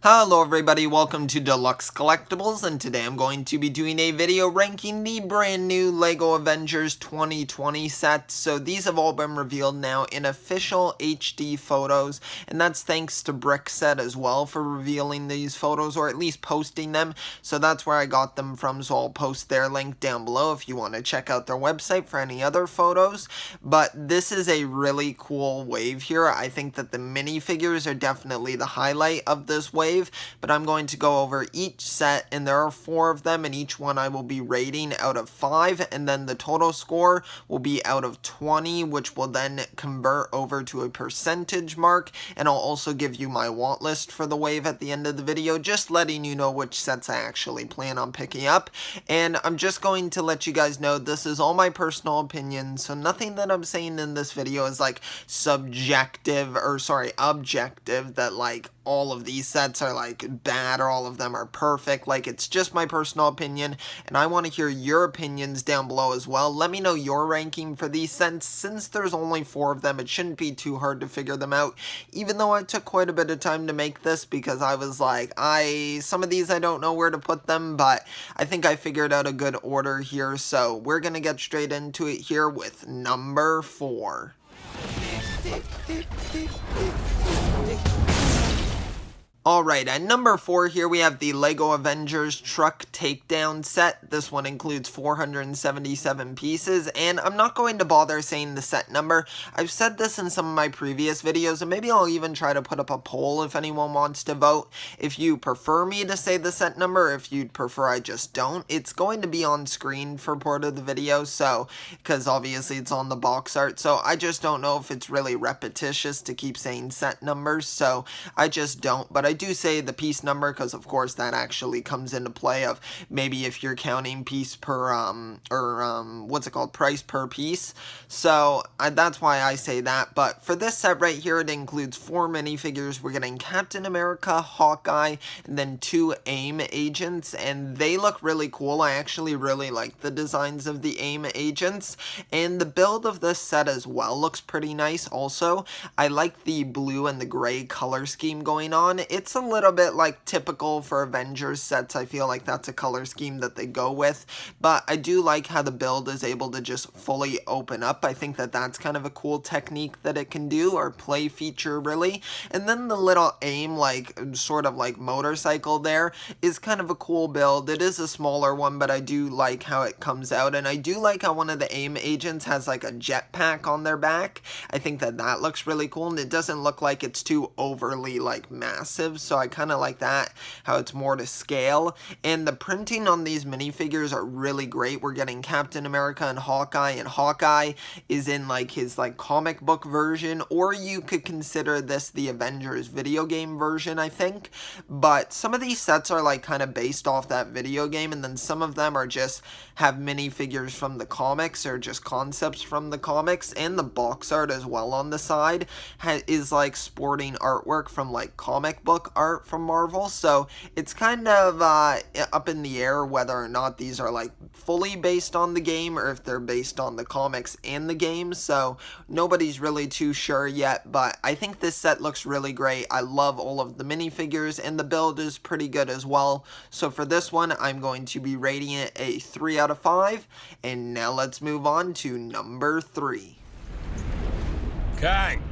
Hello everybody, welcome to Deluxe Collectibles, and today I'm going to be doing a video ranking the brand new LEGO Avengers 2020 set. So these have all been revealed now in official HD photos, and that's thanks to Brickset as well for revealing these photos, or at least posting them. So that's where I got them from, so I'll post their link down below if you want to check out their website for any other photos. But this is a really cool wave here. I think that the minifigures are definitely the highlight of this wave. But I'm going to go over each set, and there are 4 of them, and each one I will be rating out of 5, and then the total score will be out of 20, which will then convert over to a percentage mark, and I'll also give you my want list for the wave at the end of the video, just letting you know which sets I actually plan on picking up. And I'm just going to let you guys know this is all my personal opinion, so nothing that I'm saying in this video is like objective, that like all of these sets are like bad or all of them are perfect. Like, it's just my personal opinion, and I want to hear your opinions down below as well. Let me know your ranking for these sets. Since there's only 4 of them, it shouldn't be too hard to figure them out, even though I took quite a bit of time to make this because I was like, some of these I don't know where to put them, but I think I figured out a good order here. So we're gonna get straight into it here with number 4. Alright, at number 4 here we have the LEGO Avengers Truck Takedown set. This one includes 477 pieces, and I'm not going to bother saying the set number. I've said this in some of my previous videos, and maybe I'll even try to put up a poll if anyone wants to vote. If you prefer me to say the set number, if you'd prefer I just don't, it's going to be on screen for part of the video, so, because obviously it's on the box art, so I just don't know if it's really repetitious to keep saying set numbers, so I just don't. But I do say the piece number because of course that actually comes into play of maybe if you're counting piece per price per piece, so that's why I say that. But for this set right here, it includes 4 minifigures. We're getting Captain America, Hawkeye, and then 2 AIM agents, and they look really cool. I actually really like the designs of the AIM agents, and the build of this set as well looks pretty nice. Also, I like the blue and the gray color scheme going on. It's a little bit like typical for Avengers sets. I feel like that's a color scheme that they go with, but I do like how the build is able to just fully open up. I think that that's kind of a cool technique that it can do, or play feature really. And then the little AIM like sort of like motorcycle there is kind of a cool build. It is a smaller one, but I do like how it comes out, and I do like how one of the AIM agents has like a jetpack on their back. I think that that looks really cool, and it doesn't look like it's too overly like massive, so I kind of like that, how it's more to scale. And the printing on these minifigures are really great. We're getting Captain America and Hawkeye is in like his like comic book version, or you could consider this the Avengers video game version, I think. But some of these sets are like kind of based off that video game, and then some of them are just have minifigures from the comics or just concepts from the comics. And the box art as well on the side is like sporting artwork from like comic book art from Marvel, so it's kind of up in the air whether or not these are like fully based on the game or if they're based on the comics and the game, so nobody's really too sure yet. But I think this set looks really great. I love all of the minifigures, and the build is pretty good as well. So for this one, I'm going to be rating it a 3 out of 5, and now let's move on to number 3. Kang,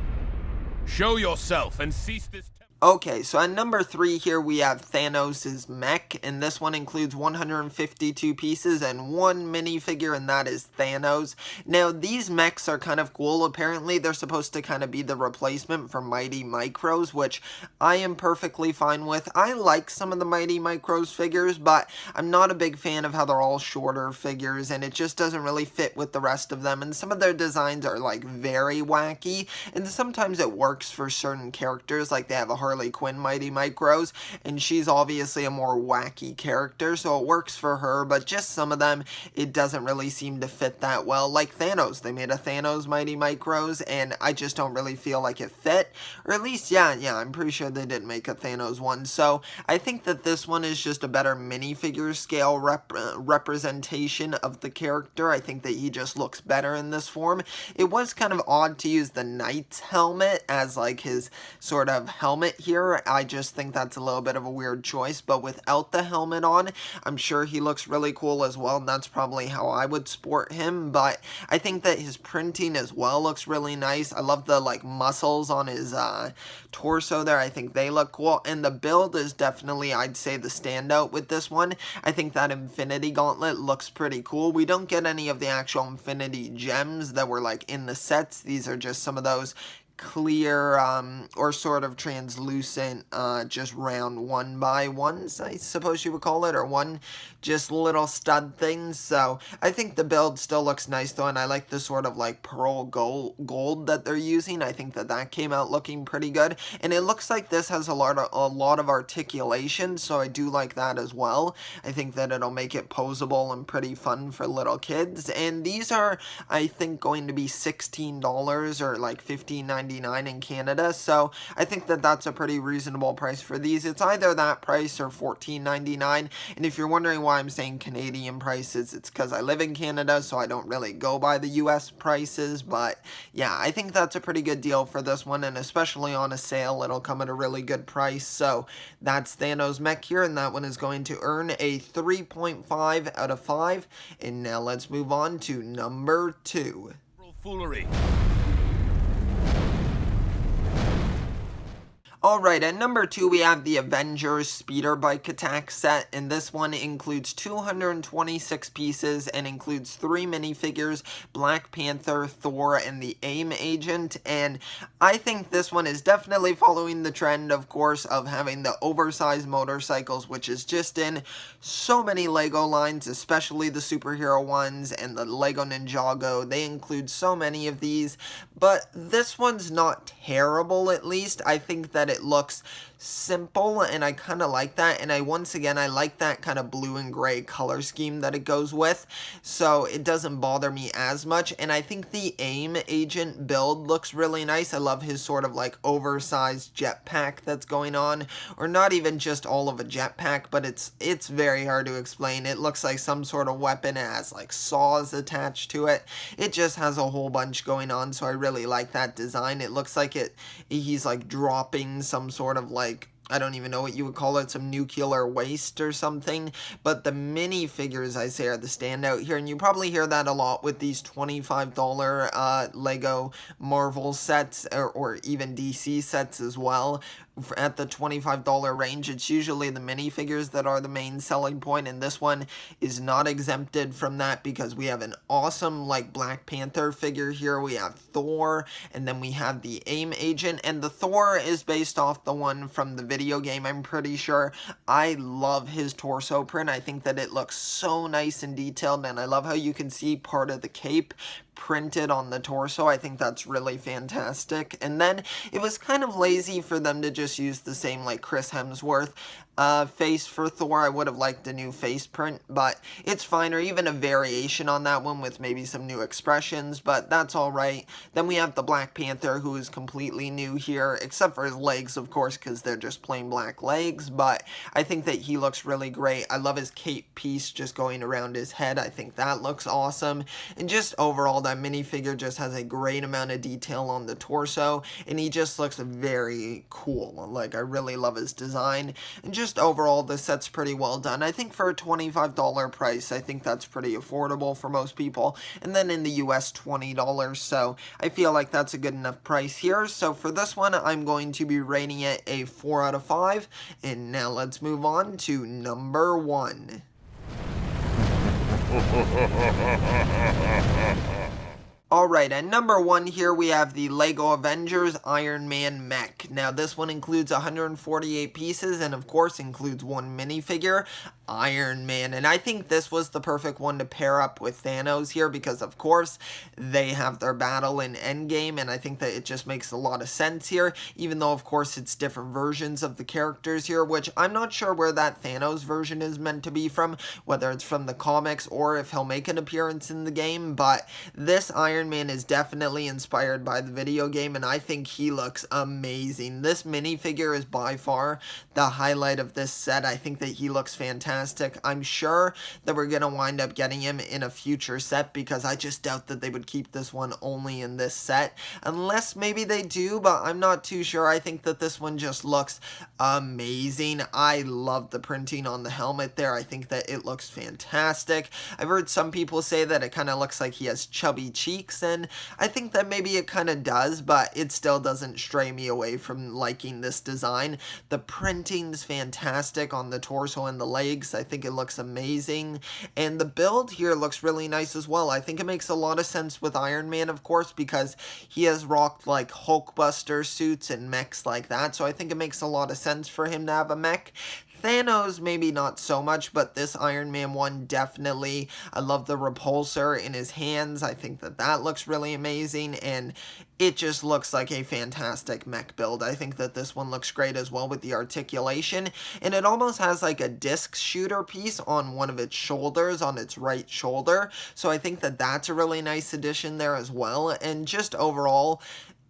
show yourself and cease this. Okay, so at number 3 here we have Thanos Mech, and this one includes 152 pieces and 1 minifigure, and that is Thanos. Now, these mechs are kind of cool. Apparently, they're supposed to kind of be the replacement for Mighty Micros, which I am perfectly fine with. I like some of the Mighty Micros figures, but I'm not a big fan of how they're all shorter figures, and it just doesn't really fit with the rest of them, and some of their designs are like very wacky, and sometimes it works for certain characters, like they have a Harley Quinn Mighty Micros, and she's obviously a more wacky character, so it works for her, but just some of them, it doesn't really seem to fit that well. Like Thanos, they made a Thanos Mighty Micros, and I just don't really feel like it fit, or at least, yeah, I'm pretty sure they didn't make a Thanos one, so I think that this one is just a better minifigure scale representation of the character. I think that he just looks better in this form. It was kind of odd to use the Knight's helmet as like his sort of helmet here. I just think that's a little bit of a weird choice, but without the helmet on, I'm sure he looks really cool as well, and that's probably how I would sport him. But I think that his printing as well looks really nice. I love the like muscles on his torso there. I think they look cool, and the build is definitely, I'd say, the standout with this one. I think that Infinity Gauntlet looks pretty cool. We don't get any of the actual Infinity Gems that were like in the sets. These are just some of those clear or sort of translucent just round 1x1s, I suppose you would call it, or one just little stud things. So I think the build still looks nice though, and I like the sort of like pearl gold that they're using. I think that that came out looking pretty good, and it looks like this has a lot of articulation, so I do like that as well. I think that it'll make it posable and pretty fun for little kids. And these are, I think, going to be $16 or like $15.99 in Canada, so I think that that's a pretty reasonable price for these. It's either that price or $14.99, and if you're wondering why I'm saying Canadian prices, it's because I live in Canada, so I don't really go by the US prices. But yeah, I think that's a pretty good deal for this one, and especially on a sale, it'll come at a really good price. So that's Thanos Mech here, and that one is going to earn a 3.5 out of 5. And now let's move on to number 2. Foolery. Alright, at number 2 we have the Avengers Speeder Bike Attack set, and this one includes 226 pieces and includes 3 minifigures, Black Panther, Thor, and the AIM agent. And I think this one is definitely following the trend, of course, of having the oversized motorcycles, which is just in so many LEGO lines, especially the superhero ones and the LEGO Ninjago. They include so many of these, but this one's not terrible, at least. I think that it looks simple, and I kind of like that, and I like that kind of blue and gray color scheme that it goes with, so it doesn't bother me as much. And I think the AIM agent build looks really nice. I love his sort of like oversized jetpack that's going on, or not even just all of a jetpack, but it's very hard to explain. It looks like some sort of weapon. It has like saws attached to it. It just has a whole bunch going on, so I really like that design. It looks like he's like dropping some sort of like, I don't even know what you would call it, some nuclear waste or something. But the minifigures, I say, are the standout here, and you probably hear that a lot with these $25 LEGO Marvel sets, or even DC sets as well. At the $25 range, it's usually the minifigures that are the main selling point, and this one is not exempted from that because we have an awesome like Black Panther figure here, we have Thor, and then we have the AIM agent, and the Thor is based off the one from the video game, I'm pretty sure. I love his torso print. I think that it looks so nice and detailed, and I love how you can see part of the cape printed on the torso. I think that's really fantastic. And then it was kind of lazy for them to just use the same like Chris Hemsworth face for Thor. I would have liked a new face print, but it's fine, or even a variation on that one with maybe some new expressions, but that's alright. Then we have the Black Panther, who is completely new here, except for his legs, of course, because they're just plain black legs, but I think that he looks really great. I love his cape piece just going around his head. I think that looks awesome, and just overall, that minifigure just has a great amount of detail on the torso, and he just looks very cool. Like, I really love his design, and just overall, the set's pretty well done. I think for a $25 price, I think that's pretty affordable for most people, and then in the US, $20, so I feel like that's a good enough price here. So for this one, I'm going to be rating it a 4 out of 5, and now let's move on to number 1. Alright, at number 1 here we have the LEGO Avengers IronMan Mech. Now this one includes 148 pieces and of course includes one minifigure, Iron Man. And I think this was the perfect one to pair up with Thanos here because of course they have their battle in Endgame, and I think that it just makes a lot of sense here, even though of course it's different versions of the characters here, which I'm not sure where that Thanos version is meant to be from, whether it's from the comics or if he'll make an appearance in the game, but this Iron Man is definitely inspired by the video game, and I think he looks amazing. This minifigure is by far the highlight of this set. I think that he looks fantastic. fantastic. I'm sure that we're going to wind up getting him in a future set, because I just doubt that they would keep this one only in this set, unless maybe they do, but I'm not too sure. I think that this one just looks amazing. I love the printing on the helmet there. I think that it looks fantastic. I've heard some people say that it kind of looks like he has chubby cheeks, and I think that maybe it kind of does, but it still doesn't stray me away from liking this design. The printing's fantastic on the torso and the legs. I think it looks amazing, and the build here looks really nice as well. I think it makes a lot of sense with Iron Man, of course, because he has rocked like Hulkbuster suits and mechs like that, so I think it makes a lot of sense for him to have a mech. Thanos, maybe not so much, but this Iron Man one, definitely. I love the repulsor in his hands. I think that that looks really amazing, and it just looks like a fantastic mech build. I think that this one looks great as well with the articulation, and it almost has like a disc shooter piece on one of its shoulders, on its right shoulder, so I think that that's a really nice addition there as well. And just overall,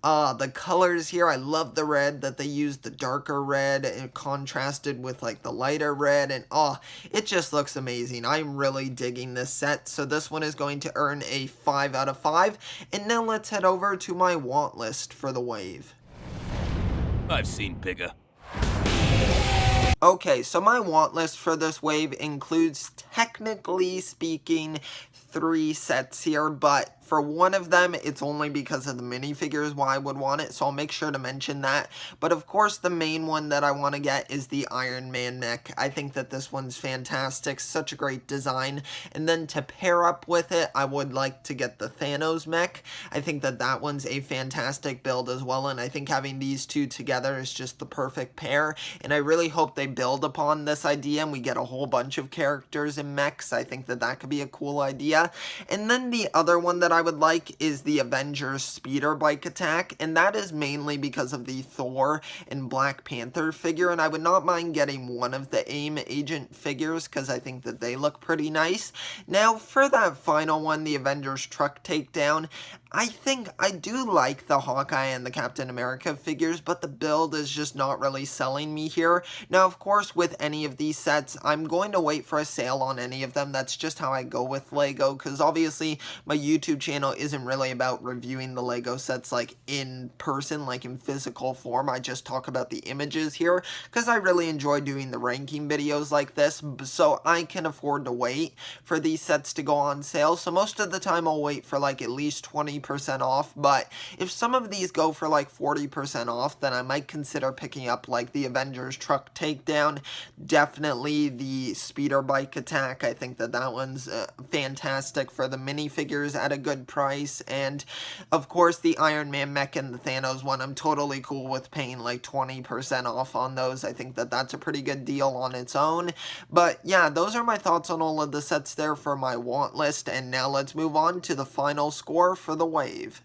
the colors here, I love the red that they used, the darker red, and contrasted with like the lighter red, and it just looks amazing. I'm really digging this set, so this one is going to earn a 5 out of 5. And now let's head over to my want list for the wave. I've seen bigger. Okay, so my want list for this wave includes, technically speaking, 3 sets here, but for one of them, it's only because of the minifigures why I would want it, so I'll make sure to mention that. But of course, the main one that I want to get is the IronMan Mech. I think that this one's fantastic, such a great design. And then to pair up with it, I would like to get the Thanos Mech. I think that that one's a fantastic build as well, and I think having these two together is just the perfect pair. And I really hope they build upon this idea and we get a whole bunch of characters in mechs. I think that that could be a cool idea. And then the other one that I would like is the Avengers speeder bike attack, and that is mainly because of the Thor and Black Panther figure, and I would not mind getting one of the AIM agent figures because I think that they look pretty nice. Now for that final one, the Avengers truck takedown, I think I do like the Hawkeye and the Captain America figures, but the build is just not really selling me here. Now, of course, with any of these sets, I'm going to wait for a sale on any of them. That's just how I go with LEGO, because obviously my YouTube channel isn't really about reviewing the LEGO sets like in person, like in physical form. I just talk about the images here, because I really enjoy doing the ranking videos like this, so I can afford to wait for these sets to go on sale. So most of the time I'll wait for like at least 20% off, but if some of these go for like 40% off, then I might consider picking up like the Avengers truck takedown, definitely the speeder bike attack. I think that that one's fantastic for the minifigures at a good price, and of course the IronMan Mech and the Thanos one, I'm totally cool with paying like 20% off on those. I think that that's a pretty good deal on its own. But yeah, those are my thoughts on all of the sets there for my want list, and now let's move on to the final score for the wave.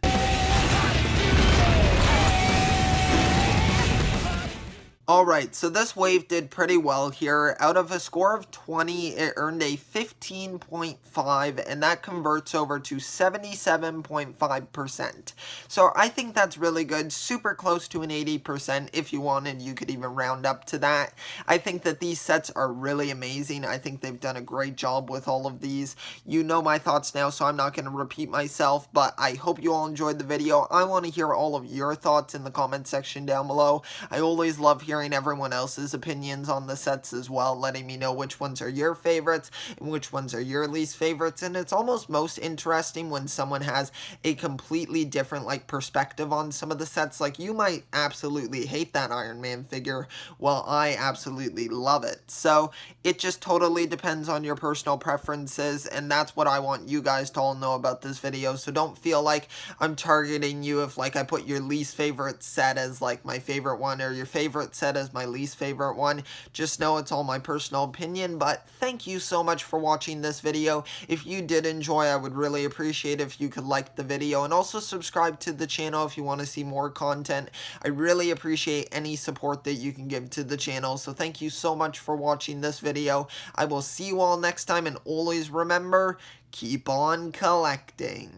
Alright, so this wave did pretty well here. Out of a score of 20, it earned a 15.5, and that converts over to 77.5%. So I think that's really good, super close to an 80%. If you wanted, you could even round up to that. I think that these sets are really amazing. I think they've done a great job with all of these. You know my thoughts now, so I'm not going to repeat myself, but I hope you all enjoyed the video. I want to hear all of your thoughts in the comment section down below. I always love hearing everyone else's opinions on the sets as well, letting me know which ones are your favorites and which ones are your least favorites. And it's almost most interesting when someone has a completely different like perspective on some of the sets. Like, you might absolutely hate that Iron Man figure while I absolutely love it. So it just totally depends on your personal preferences, and that's what I want you guys to all know about this video. So don't feel like I'm targeting you if like I put your least favorite set as like my favorite one, or your favorite set as my least favorite one. Just know it's all my personal opinion. But thank you so much for watching this video. If you did enjoy, I would really appreciate if you could like the video and also subscribe to the channel if you want to see more content. I really appreciate any support that you can give to the channel. So thank you so much for watching this video. I will see you all next time, and always remember, keep on collecting.